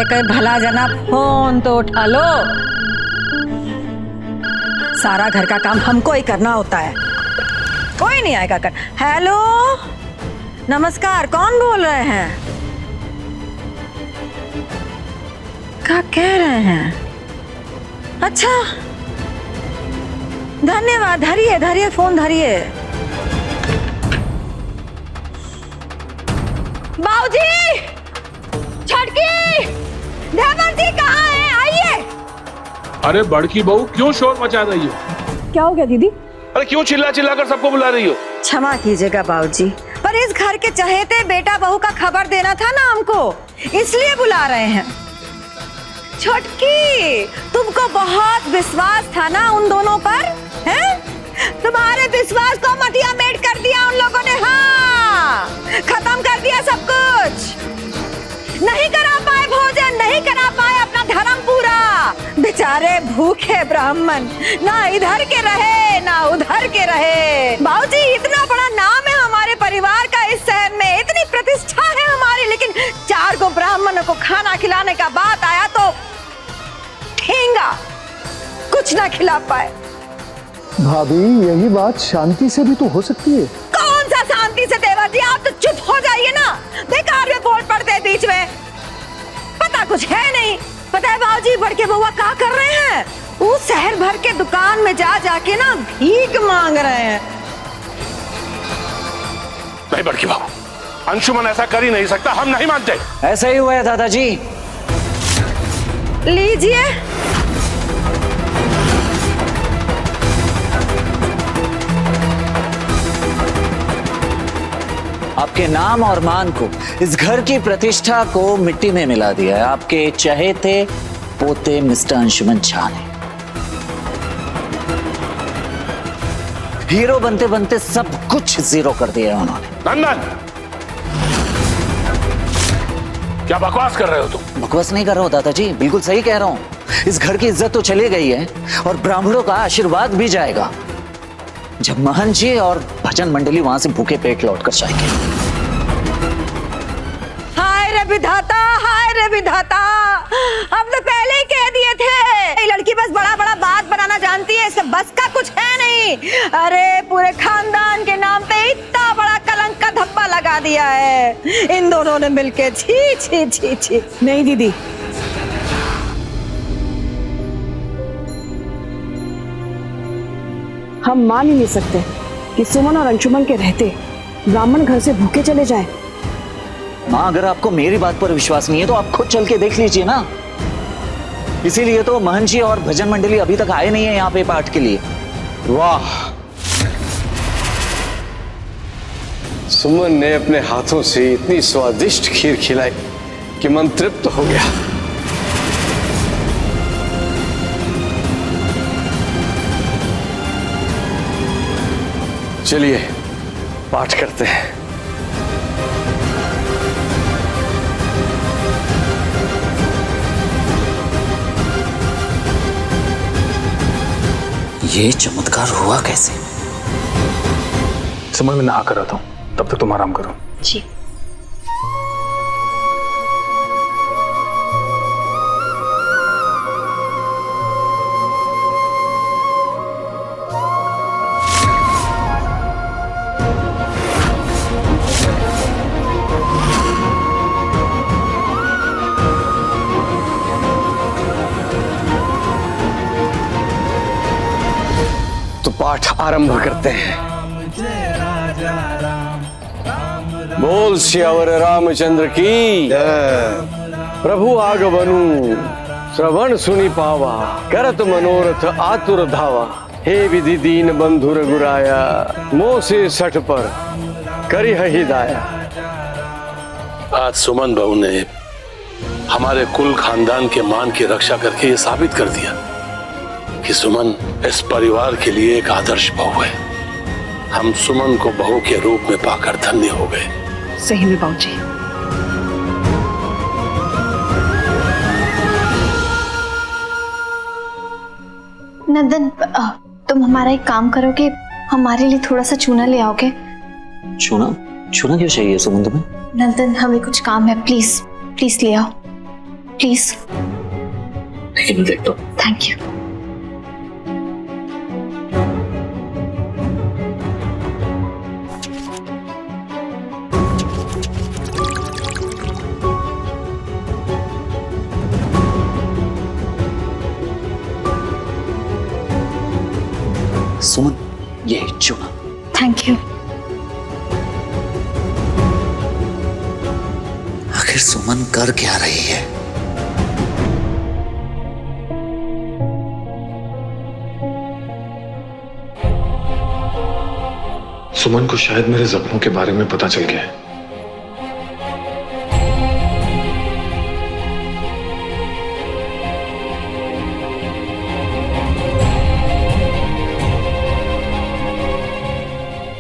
कहे भला जना फोन तो उठा लो। सारा घर का काम हमको ही करना होता है, कोई नहीं आएगा कर। हेलो नमस्कार, कौन बोल रहे हैं? क्या कह रहे हैं? अच्छा धन्यवाद, धरिए धरिए फोन धरिए। बाबूजी, छटकी, देवर जी कहाँ हैं? आइए। अरे बड़की बहू क्यों शोर मचा रही हो? क्या हो गया दीदी? अरे क्यों चिल्ला चिल्ला कर सबको बुला रही हो? क्षमा कीजिएगा बाबूजी, पर इस घर के चहेते बेटा बहू का खबर देना था ना हमको, इसलिए बुला रहे हैं। छोटकी, तुमको बहुत विश्वास था ना उन दोनों पर, हैं? तुम्हारे विश्वास को मटिया मेट कर दिया उन लोगों ने। हाँ, खत्म कर दिया सब कुछ। नहीं करा पाए भोजन, नहीं करा पाए अपना धर्म पूरा। बेचारे भूखे ब्राह्मण, ना इधर के रहे ना उधर के रहे। बाबूजी, इतना बड़ा नाम है हमारे परिवार का इस शहर में, इतनी प्रतिष्ठा है हमारी, लेकिन 4 को ब्राह्मणों को खाना खिलाने का बात आया तो ठेंगा कुछ ना खिला पाए। भाभी, यही बात शांति से भी तो हो सकती है। कौन सा शांति से देवर जी, आप तो चुप हो जाइए ना, बेकार में बोल पड़ते हैं बीच में। पता कुछ है नहीं। पता है बाबूजी, बड़के बउआ क्या कर रहे हैं? वो शहर भर के दुकान में जा जाके ना भीख मांग रहे हैं। नहीं बड़की बहू, अंशुमन ऐसा कर ही नहीं सकता, हम नहीं मानते। ऐसा ही हुआ है दादाजी। लीजिए। आपके नाम और मान को, इस घर की प्रतिष्ठा को मिट्टी में मिला दिया है आपके चहेते पोते मिस्टर अंशुमन झा ने। हीरो बनते बनते सब कुछ जीरो कर दिया है उन्होंने। नंदन, क्या बकवास कर रहे हो तुम? बकवास नहीं कर रहा हूं दादाजी, बिल्कुल सही कह रहा हूं। इस घर की इज्जत तो चली गई है और ब्राह्मणों का आशीर्वाद भी जाएगा जब महंत जी और भजन मंडली वहां से भूखे पेट लौट कर जाएंगे। हाय रे विधाता, हाय रे विधाता, हम तो पहले ही कह दिए थे, ये लड़की बस बड़ा बड़ा बात बनाना जानती है, इसका बस का कुछ है नहीं। अरे पूरे खानदान के नाम पे इतना बड़ा कलंक का धब्बा लगा दिया है इन दोनों ने मिलके। छी छी छी छी। नहीं दीदी, हम मान ही नहीं सकते कि सुमन और अंशुमन के रहते ब्राह्मण घर से भूखे चले जाए। माँ, अगर आपको मेरी बात पर विश्वास नहीं है तो आप खुद चल के देख लीजिए ना। इसीलिए तो महंत जी और भजन मंडली अभी तक आए नहीं है यहाँ पे पाठ के लिए। वाह, सुमन ने अपने हाथों से इतनी स्वादिष्ट खीर खिलाई कि मन तृप्त हो गया। चलिए पाठ करते हैं। ये चमत्कार हुआ कैसे? समझ में ना कर रहा था, तब तक तुम आराम करो। जी। तो पाठ आरंभ करते हैं। बोल सियावर रामचंद्र की जय। प्रभु आगमनु श्रवण सुनि पावा, करत मनोरथ आतुर धावा। हे विधि दीन बंधु रघुराया, मोह से सठ पर करी हिदाया। आज सुमन बहू ने हमारे कुल खानदान के मान की रक्षा करके ये साबित कर दिया कि सुमन इस परिवार के लिए एक आदर्श बहू है। हम सुमन को बहू के रूप में पाकर धन्य हो गए। सही में बाबूजी। नंदन, तुम हमारा एक काम करोगे, हमारे लिए थोड़ा सा चूना ले आओगे? चूना? चूना क्यों चाहिए सुमन तुम्हें? नंदन, हमें कुछ काम है, प्लीज प्लीज ले आओ। प्लीज। ठीक है, मैं देखता हूँ। Thank you. सुमन, ये चुना। Thank you. आखिर सुमन कर क्या रही है? सुमन को शायद मेरे जख्मों के बारे में पता चल गया है।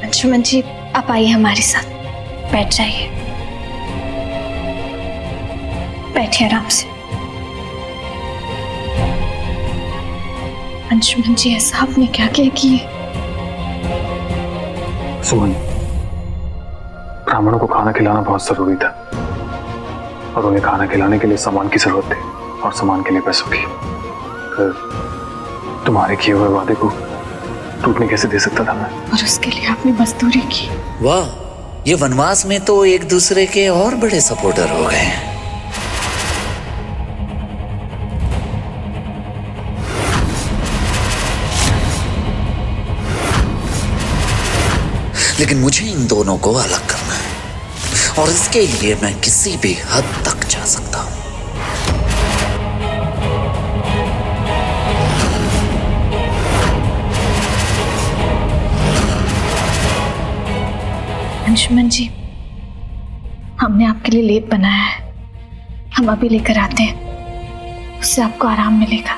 अंशुमन जी, आप आइए हमारे साथ, बैठ जाइए, बैठिए आराम से। अंशुमन जी, ऐसा आपने क्या किया कि सुमन, ब्राह्मणों को खाना खिलाना बहुत जरूरी था और उन्हें खाना खिलाने के लिए सामान की जरूरत थी और सामान के लिए पैसों की। तुम्हारे किए हुए वादे को टूटने कैसे दे सकता था मैं? और उसके लिए आपने मजदूरी की। वाह, ये वनवास में तो एक दूसरे के और बड़े सपोर्टर हो गए हैं। लेकिन मुझे इन दोनों को अलग करना है और इसके लिए मैं किसी भी हद तक जा सकता हूं। अंशुमन जी, हमने आपके लिए लेप बनाया है, हम अभी लेकर आते हैं, उससे आपको आराम मिलेगा।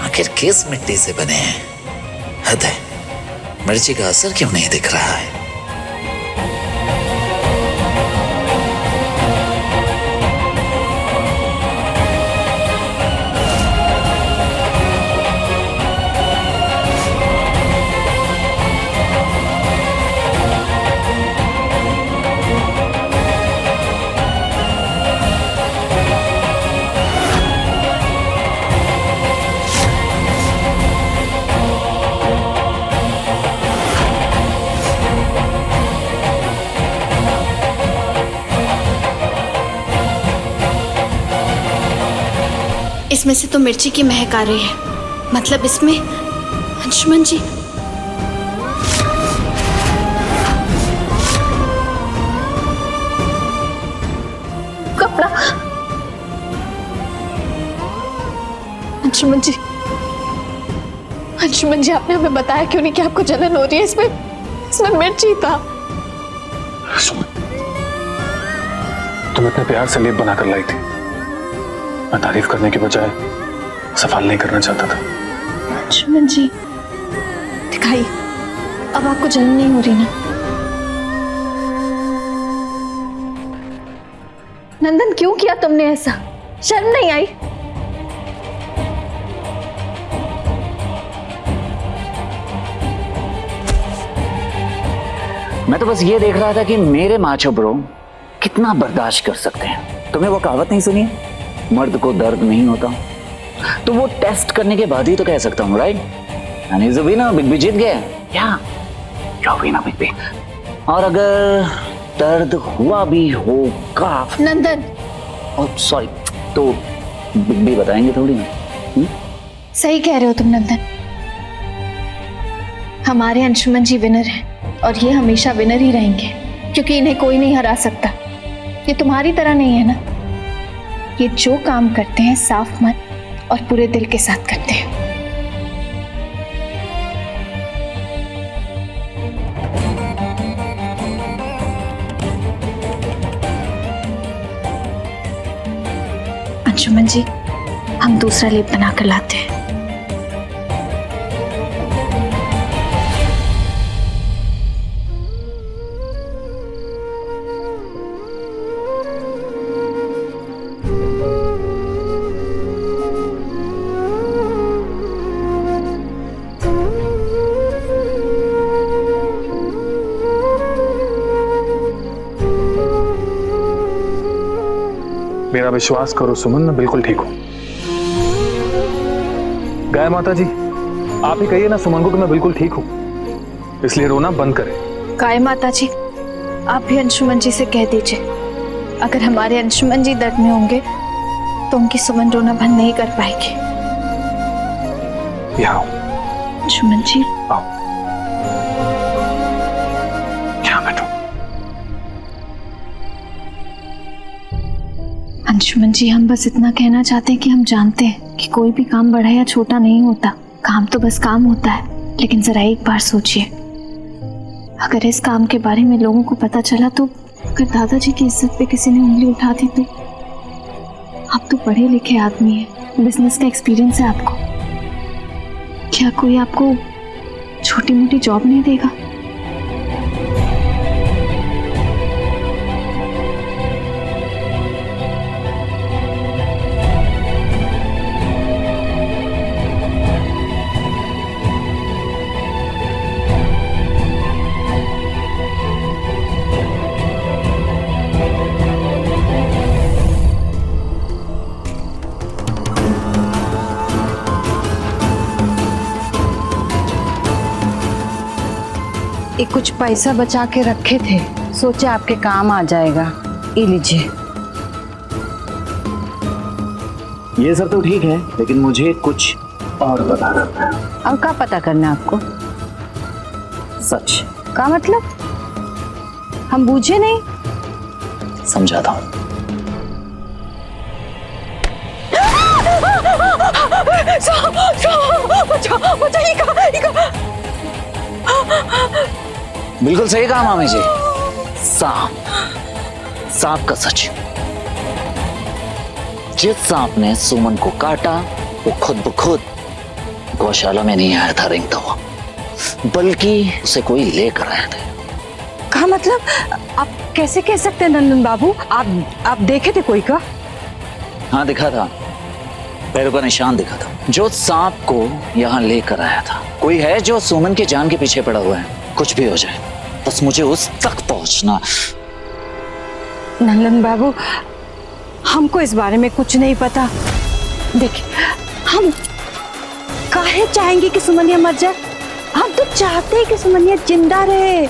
आखिर किस मिट्टी से बने हैं? हद है, मिर्ची का असर क्यों नहीं दिख रहा है? इसमें से तो मिर्ची की महक आ रही है, मतलब इसमें अंशुमन जी। कपड़ा। अंशुमन जी, अंशुमन जी, आपने हमें बताया क्यों नहीं कि आपको जलन हो रही है? इसमें मिर्ची था। सुमन, तुम इतने प्यार से लेप बनाकर लाई थी, मैं तारीफ करने के बजाय सवाल नहीं करना चाहता था। अंशुमन जी, दिखाइए, अब आपको जलन नहीं हो रही ना? नंदन, क्यों किया तुमने ऐसा? शर्म नहीं आई? मैं तो बस ये देख रहा था कि मेरे माचो ब्रो कितना बर्दाश्त कर सकते हैं। तुम्हें वो कहावत नहीं सुनी है, मर्द को दर्द नहीं होता? तो वो टेस्ट करने के बाद ही तो कह सकता हूँ, राइट? यानी जुबीना बिग बी जीत गया या जोबीना बिग बी। और अगर दर्द हुआ भी होगा, नंदन, सॉरी, तो बिग बी बताएंगे थोड़ी ना। सही कह रहे हो तुम नंदन। हमारे अंशुमन जी विनर हैं और ये हमेशा विनर ही रहेंगे, क्योंकि इन्हें कोई नहीं हरा सकता। ये तुम्हारी तरह नहीं है ना, ये जो काम करते हैं साफ मन और पूरे दिल के साथ करते हैं। अंशुमन जी, हम दूसरा लेप बना कर लाते हैं। मेरा विश्वास करो सुमन, मैं बिल्कुल ठीक हूं। गाय माता जी, आप ही कहिए ना सुमन को कि मैं बिल्कुल ठीक हूं, इसलिए रोना बंद करें। गाय माता जी, आप भी अंशुमन जी से कह दीजिए, अगर हमारे अंशुमन जी दर्द में होंगे तो उनकी सुमन रोना बंद नहीं कर पाएगी। यहाँ अंशुमन जी, आओ, यहाँ बैठो। अंशुमन जी, हम बस इतना कहना चाहते हैं कि हम जानते हैं कि कोई भी काम बड़ा या छोटा नहीं होता, काम तो बस काम होता है। लेकिन जरा एक बार सोचिए, अगर इस काम के बारे में लोगों को पता चला तो, अगर दादाजी की इज्जत पे किसी ने उंगली उठा दी तो। आप तो पढ़े लिखे आदमी हैं, बिजनेस का एक्सपीरियंस है आपको, क्या कोई आपको छोटी मोटी जॉब नहीं देगा? ये कुछ पैसा बचा के रखे थे, सोचे आपके काम आ जाएगा। ये लीजिए। ये सब तो ठीक है, लेकिन मुझे कुछ और पता करना है। और क्या पता करना है आपको? सच। क्या मतलब? हम बूझे नहीं। समझाता हूँ। बिल्कुल सही कहा मामी जी। सांप का सच। जिस सांप ने सुमन को काटा वो खुद ब खुद गौशाला में नहीं आया था रेंगता हुआ, बल्कि उसे कोई लेकर आया था। क्या मतलब? आप कैसे कह सकते हैं नंदन बाबू? आप देखे थे कोई का? हाँ दिखा था, पैरों का निशान दिखा था। जो सांप को यहाँ लेकर आया था कोई है जो सुमन की जान के पीछे पड़ा हुआ है। कुछ भी हो जाए बस मुझे उस तक पहुंचना। नंदन बाबू, हमको इस बारे में कुछ नहीं पता। देखिए, हम काहे चाहेंगे कि सुमनिया मर जाए? हम तो चाहते हैं कि सुमनिया जिंदा रहे,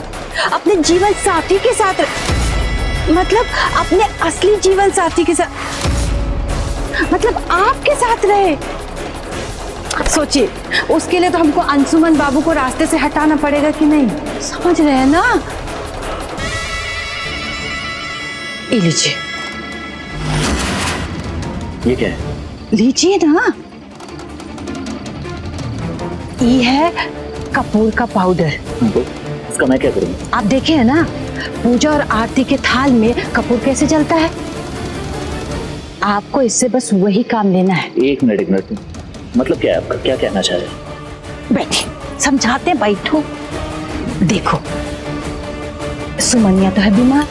अपने जीवन साथी के साथ, मतलब अपने असली जीवन साथी के साथ, मतलब आपके साथ रहे। सोचिए, उसके लिए तो हमको अंशुमन बाबू को रास्ते से हटाना पड़ेगा कि नहीं? समझ रहे हैं ना? ये लीजिए। ये क्या है? लीजिए ना। ये है कपूर का पाउडर। इसका मैं क्या करूँ? आप देखे है ना, पूजा और आरती के थाल में कपूर कैसे जलता है? आपको इससे बस वही काम लेना है। एक मिनट। मतलब क्या है आपका? क्या कहना चाह रहे हैं? बैठिए, समझाते हैं, बैठो। देखो, सुमनिया तो है बीमार,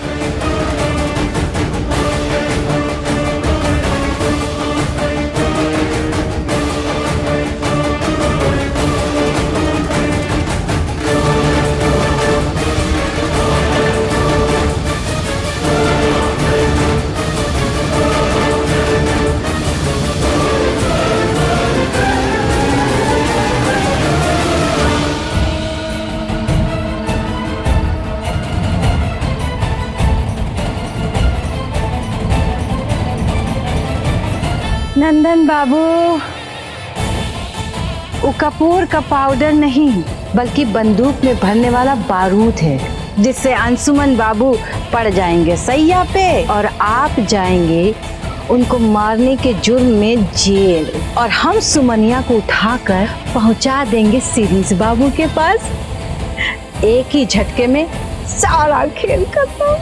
नंदन बाबू, वो कपूर का पाउडर नहीं बल्कि बंदूक में भरने वाला बारूद है, जिससे अंशुमन बाबू पड़ जाएंगे सैया पे और आप जाएंगे उनको मारने के जुर्म में जेल, और हम सुमनिया को उठाकर पहुंचा देंगे सीरीज बाबू के पास। एक ही झटके में सारा खेल खत्म।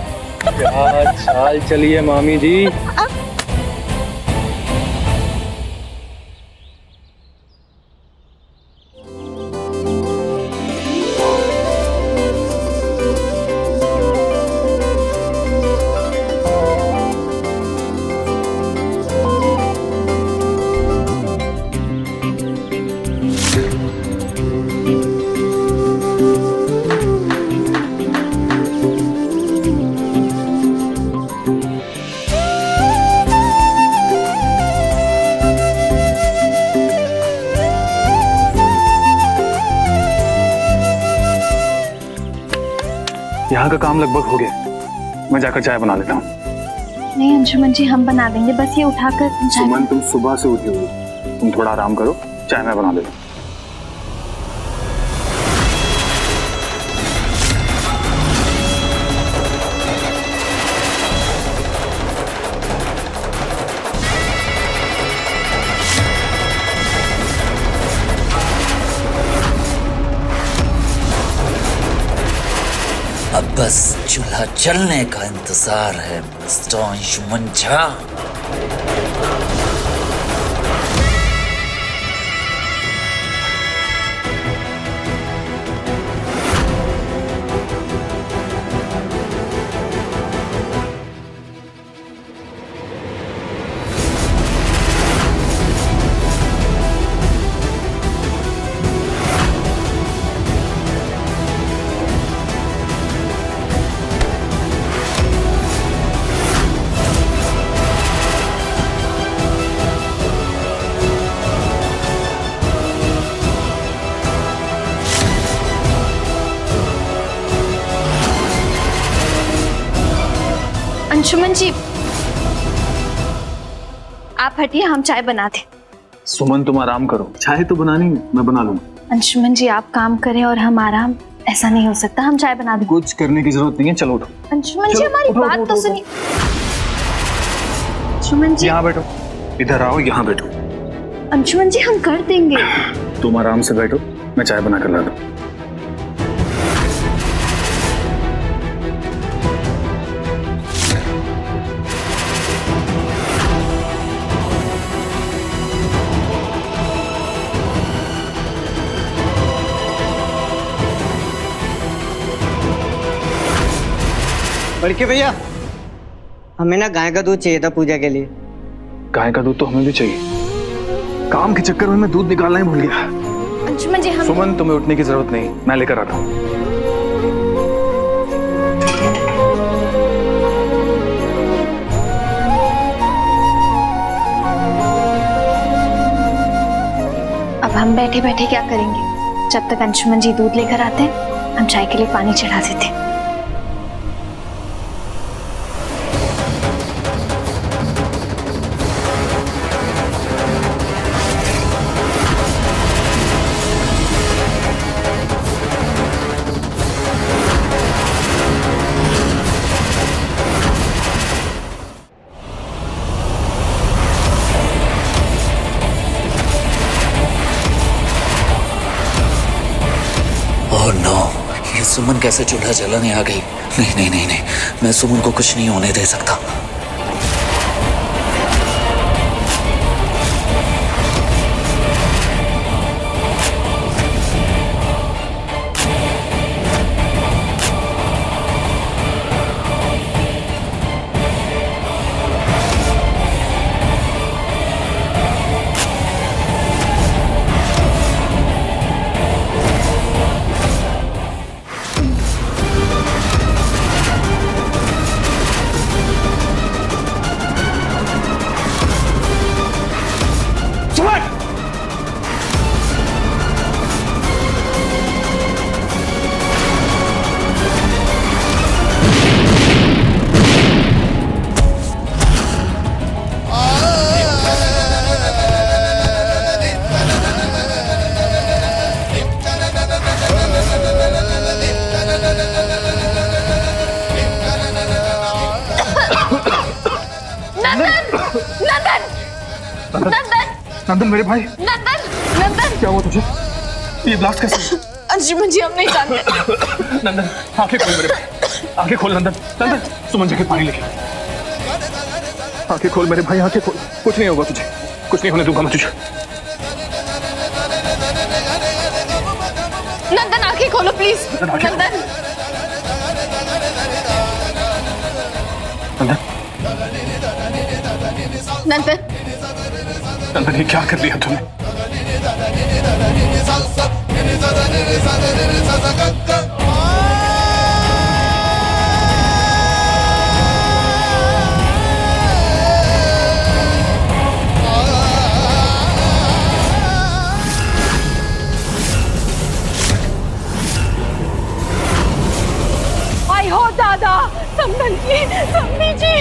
चाल चलिए मामी जी। यहाँ का काम लगभग हो गया, मैं जाकर चाय बना लेता हूँ। नहीं अंशुमन जी, हम बना देंगे, बस ये उठाकर चाय। सुमन, तुम सुबह से उठी हुई, तुम थोड़ा आराम करो, चाय मैं बना देता हूँ। अब बस चूल्हा जलने का इंतजार है मिस्टर अंशुमन झा। अंशुमन जी आप हटिए, हम चाय बनाते। सुमन, तुम आराम करो, चाय तो बनानी है, मैं बना लूंगा। अंशुमन जी आप काम करें और हम आराम, ऐसा नहीं हो सकता, हम चाय बना दें। कुछ करने की जरूरत नहीं है, चलो उठो। अंशुमन जी चलो, हमारी उठो, बात उठो, तो उठो, सुनिए। अंशुमन जी, यहाँ बैठो, इधर आओ, यहाँ बैठो। अंशुमन जी हम कर देंगे। तुम आराम से बैठो, मैं चाय बना कर लाता हूँ। बड़के भैया, हमें ना गाय का दूध चाहिए था पूजा के लिए। गाय का दूध तो हमें भी चाहिए, काम के चक्कर में मैं दूध निकालना ही भूल गया। अंशुमन जी हम सुमन, तुम्हें उठने की जरूरत नहीं, मैं लेकर आता हूँ। अब हम बैठे बैठे क्या करेंगे, जब तक अंशुमन जी दूध लेकर आते हैं हम चाय के लिए पानी चढ़ा देते हैं। ओह नो, ये सुमन कैसे चूल्हा जलाने आ गई। नहीं नहीं नहीं नहीं, मैं सुमन को कुछ नहीं होने दे सकता। नंदन, मेरे भाई, नंदन, नंदन, क्या हुआ तुझे? ये ब्लास्ट कैसे? अंशुमन जी हम नहीं जानते। नंदन, आंखें खोल मेरे भाई, आंखें खोल नंदन। नंदन, सुमन जैकेट पानी लेके, आंखें खोल मेरे भाई, आंखें खोल। कुछ नहीं होगा तुझे, कुछ नहीं होने दूंगा मैं तुझे। नंदन आंखें खोलो प्लीज। नंदन, नंदन, नंदन, नंदन, नंदन, ये क्या कर दिया तुमने? आई हो दादा, समधन जी, समधी जी,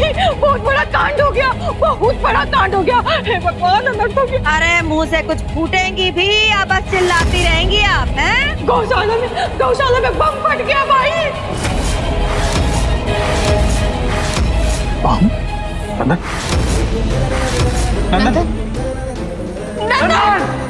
बहुत बड़ा कांड हो गया, बहुत बड़ा कांड हो गया। हे भगवान, अनर्थ हो गया। अरे मुंह से कुछ फूटेंगी भी या बस चिल्लाती रहेंगी आप? हैं? गौशाला में बम फट गया भाई। नंदन, नंदन, नंदन!